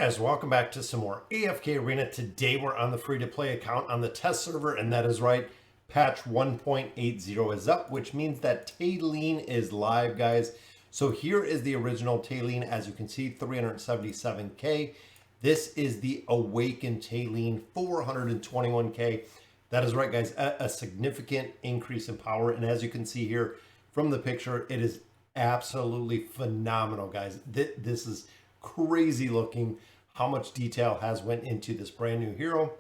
Guys, welcome back to some more AFK Arena. Today we're on the free-to-play account on the test server, and that is right, patch 1.80 is up, which means that Talene is live, guys. So here is the original Talene, as you can see, 377k. This is the Awakened Talene, 421k. That is right, guys, a significant increase in power, and as you can see here from the picture, it is absolutely phenomenal, guys. This is crazy looking how much detail has went into this brand new hero.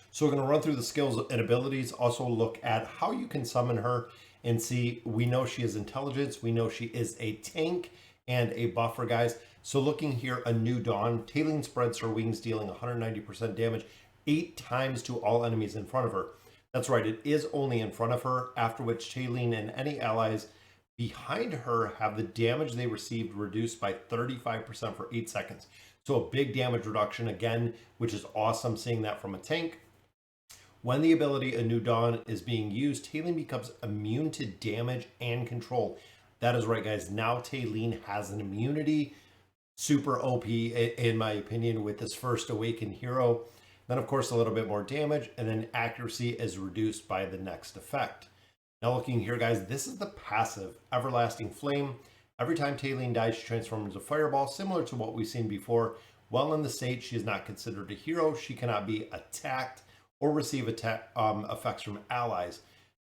So we're going to run through the skills and abilities, also look at how you can summon her and see. We know she is intelligence, we know she is a tank and a buffer, guys. So looking here, a new dawn, Talene spreads her wings, dealing 190% damage 8 times to all enemies in front of her. That's right, it is only in front of her, after which Talene and any allies behind her have the damage they received reduced by 35% for 8 seconds. So a big damage reduction again, which is awesome seeing that from a tank. When the ability A New Dawn is being used, Talene becomes immune to damage and control. That is right, guys. Now Talene has an immunity. Super OP, in my opinion, with this first Awakened hero. Then, of course, a little bit more damage, and then accuracy is reduced by the next effect. Now looking here, guys, this is the passive, Everlasting Flame. Every time Talene dies, she transforms into a fireball, similar to what we've seen before. While in the state, she is not considered a hero. She cannot be attacked or receive effects from allies.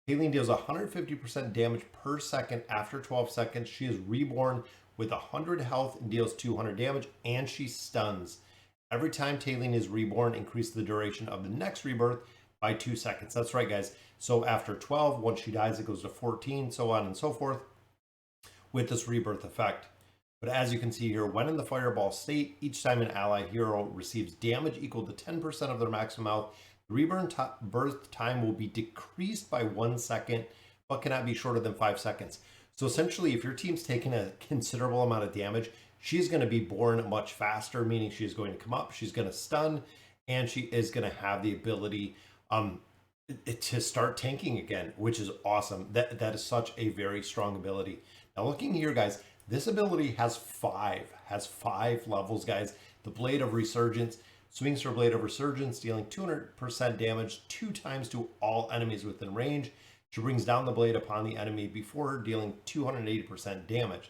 Talene deals 150% damage per second after 12 seconds. She is reborn with 100 health and deals 200 damage, and she stuns. Every time Talene is reborn, increase the duration of the next rebirth by 2 seconds. That's right, guys. So after 12, once she dies, it goes to 14, so on and so forth with this rebirth effect. But as you can see here, when in the fireball state, each time an ally hero receives damage equal to 10% of their maximum health, the rebirth time will be decreased by 1 second, but cannot be shorter than 5 seconds. So essentially, if your team's taking a considerable amount of damage, she's going to be born much faster, meaning she's going to come up, she's going to stun, and she is going to have the ability to start tanking again, which is awesome. That is such a very strong ability. Now looking here, guys, this ability has five levels, guys. The Blade of Resurgence swings her Blade of Resurgence, dealing 200% damage 2 times to all enemies within range. She brings down the blade upon the enemy before her, dealing 280% damage.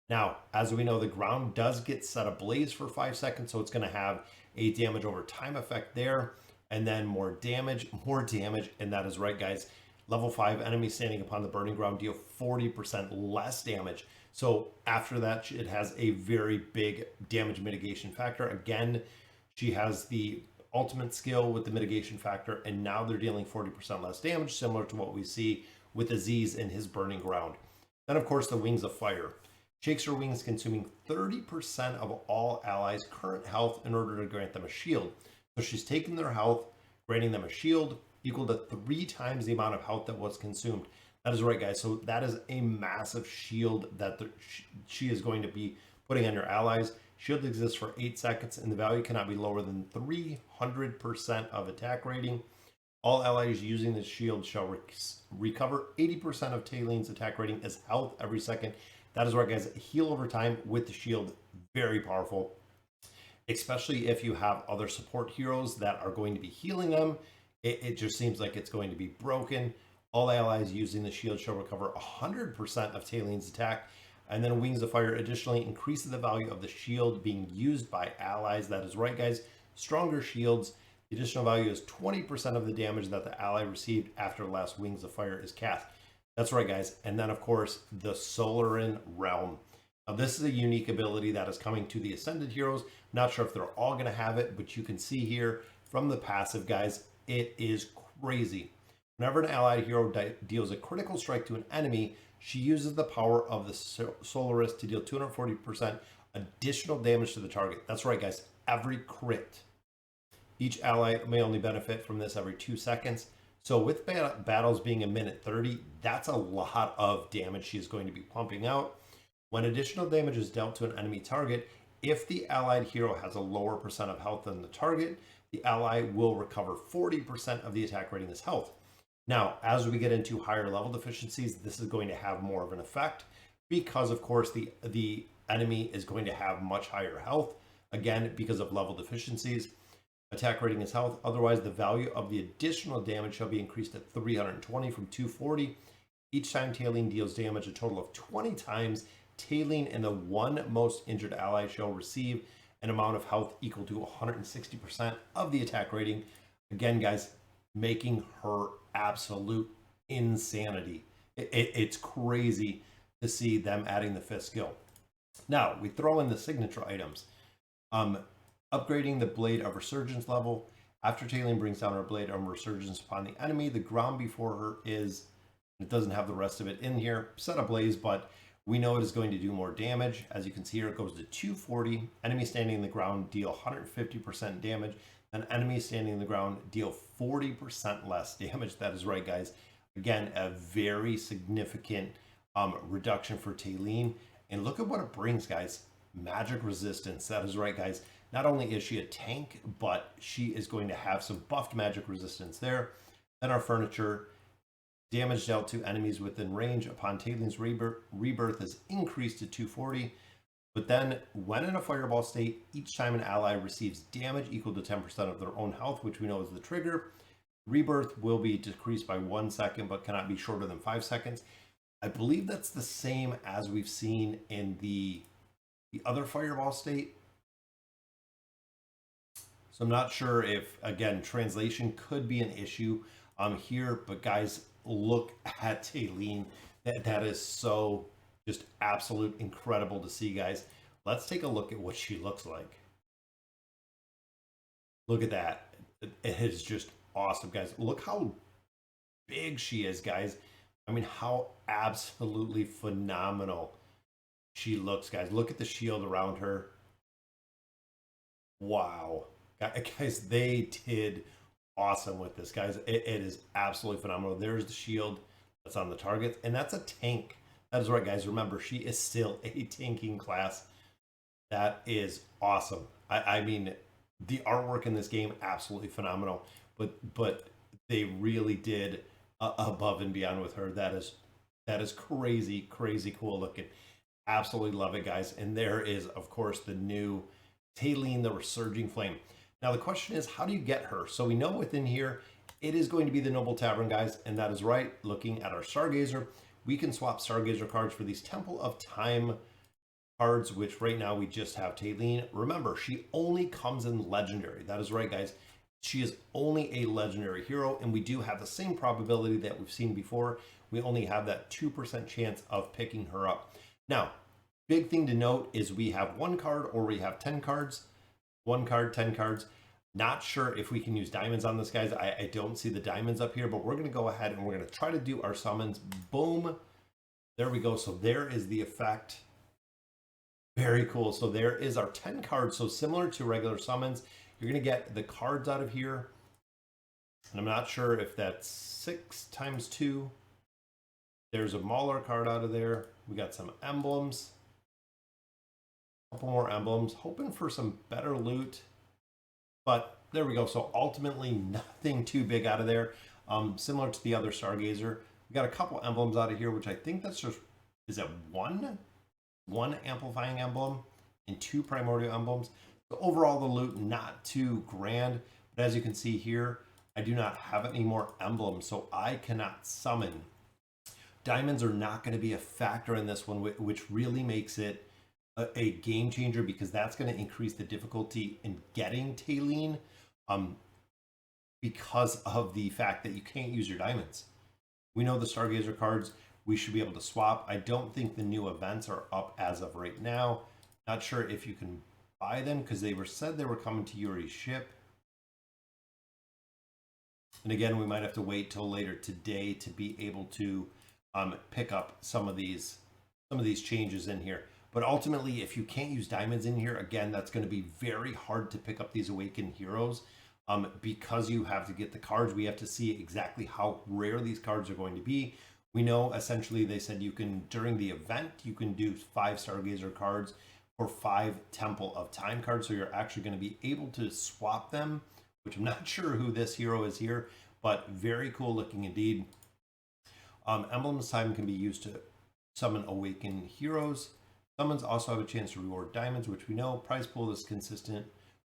Now, as we know, the ground does get set ablaze for 5 seconds, so it's going to have a damage over time effect there. And then more damage, and that is right, guys. Level 5 enemies standing upon the burning ground deal 40% less damage. So after that, it has a very big damage mitigation factor. Again, she has the ultimate skill with the mitigation factor, and now they're dealing 40% less damage, similar to what we see with Aziz in his burning ground. Then, of course, the Wings of Fire. Shakes her wings, consuming 30% of all allies' current health in order to grant them a shield. So she's taking their health, granting them a shield equal to 3 times the amount of health that was consumed. That is right, guys. So that is a massive shield that she is going to be putting on your allies. Shield exists for 8 seconds, and the value cannot be lower than 300% of attack rating. All allies using this shield shall recover 80% of Talene's attack rating as health every second. That is right, guys. Heal over time with the shield. Very powerful, especially if you have other support heroes that are going to be healing them. It just seems like it's going to be broken. All allies using the shield shall recover 100% of Talene's attack. And then Wings of Fire additionally increases the value of the shield being used by allies. That is right, guys. Stronger shields. The additional value is 20% of the damage that the ally received after the last Wings of Fire is cast. That's right, guys. And then, of course, the Solaran Realm. Now, this is a unique ability that is coming to the Ascended heroes. Not sure if they're all going to have it, but you can see here from the passive, guys, it is crazy. Whenever an allied hero deals a critical strike to an enemy, she uses the power of the Solaris to deal 240% additional damage to the target. That's right, guys. Every crit. Each ally may only benefit from this every 2 seconds. So with battles being a minute 30, that's a lot of damage she is going to be pumping out. When additional damage is dealt to an enemy target, if the allied hero has a lower percent of health than the target, the ally will recover 40% of the attack rating as health. Now, as we get into higher level deficiencies, this is going to have more of an effect because, of course, the enemy is going to have much higher health. again, because of level deficiencies. Attack rating is health. Otherwise, the value of the additional damage shall be increased to 320 from 240. Each time Talene deals damage a total of 20 times, Talene and the one most injured ally shall receive an amount of health equal to 160% of the attack rating. Again, guys, making her absolute insanity. It's crazy to see them adding the 5th skill. Now, we throw in the signature items. Upgrading the Blade of Resurgence level. After Talene brings down her Blade of Resurgence upon the enemy, the ground before her is, it doesn't have the rest of it in here, set ablaze, but we know it is going to do more damage. As you can see here, it goes to 240. Enemies standing in the ground deal 150% damage. And enemies standing in the ground deal 40% less damage. That is right, guys. Again, a very significant reduction for Talene. And look at what it brings, guys. Magic resistance. That is right, guys. Not only is she a tank, but she is going to have some buffed magic resistance there. Then our furniture. Damage dealt to enemies within range upon Talene's rebirth is increased to 240. But then, when in a fireball state, each time an ally receives damage equal to 10% of their own health, which we know is the trigger, rebirth will be decreased by 1 second, but cannot be shorter than 5 seconds. I believe that's the same as we've seen in the other fireball state. So I'm not sure if, again, translation could be an issue here, but guys, look at Talene. That is so just absolute incredible to see, guys. Let's take a look at what she looks like. Look at that. It is just awesome, guys. Look how big she is, guys. I mean, how absolutely phenomenal she looks, guys. Look at the shield around her. Wow. Guys, they did awesome with this, guys. It is absolutely phenomenal. There's the shield that's on the target, and that's a tank. That is right, guys. Remember, she is still a tanking class. That is awesome. I mean, the artwork in this game, absolutely phenomenal. But they really did above and beyond with her. That is crazy, crazy cool looking. Absolutely love it, guys. And there is, of course, the new Talene, the Resurging Flame. Now, the question is, how do you get her? So we know within here, it is going to be the Noble Tavern, guys. And that is right. Looking at our Stargazer, we can swap Stargazer cards for these Temple of Time cards, which right now we just have Talene. Remember, she only comes in Legendary. That is right, guys. She is only a Legendary hero, and we do have the same probability that we've seen before. We only have that 2% chance of picking her up. Now, big thing to note is we have 1 card or we have 10 cards. 1 card, 10 cards. Not sure if we can use diamonds on this, guys. I don't see the diamonds up here, but we're going to go ahead and we're going to try to do our summons. Boom. There we go. So there is the effect. Very cool. So there is our 10 cards. So similar to regular summons, you're going to get the cards out of here. And I'm not sure if that's 6 times 2. There's a Mauler card out of there. We got some emblems. Couple more emblems, hoping for some better loot, but there we go. So ultimately nothing too big out of there. Similar to the other Stargazer, we got a couple emblems out of here, which I think that's just, is it one amplifying emblem and 2 primordial emblems. So overall the loot not too grand, but as you can see here, I do not have any more emblems, so I cannot summon. Diamonds are not going to be a factor in this one, which really makes it a game changer, because that's going to increase the difficulty in getting Talene because of the fact that you can't use your diamonds. We know the Stargazer cards we should be able to swap. I don't think the new events are up as of right now. Not sure if you can buy them because they said they were coming to Yuri's ship. And again, we might have to wait till later today to be able to pick up some of these changes in here. But ultimately, if you can't use diamonds in here, again, that's going to be very hard to pick up these Awakened Heroes because you have to get the cards. We have to see exactly how rare these cards are going to be. We know, essentially, they said you can, during the event, you can do 5 Stargazer cards or 5 Temple of Time cards. So you're actually going to be able to swap them, which I'm not sure who this hero is here, but very cool looking indeed. Emblems Time can be used to summon Awakened Heroes. Summons also have a chance to reward diamonds, which we know. Prize pool is consistent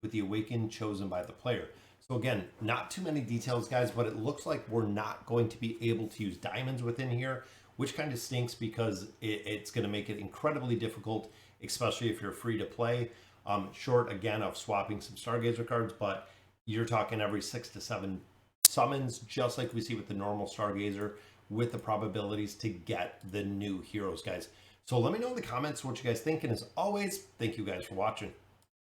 with the awakened chosen by the player. So again, not too many details, guys, but it looks like we're not going to be able to use diamonds within here, which kind of stinks because it's going to make it incredibly difficult, especially if you're free to play. Short, again, of swapping some Stargazer cards, but you're talking every 6 to 7 summons, just like we see with the normal Stargazer, with the probabilities to get the new heroes, guys. So let me know in the comments what you guys think, and as always, thank you guys for watching.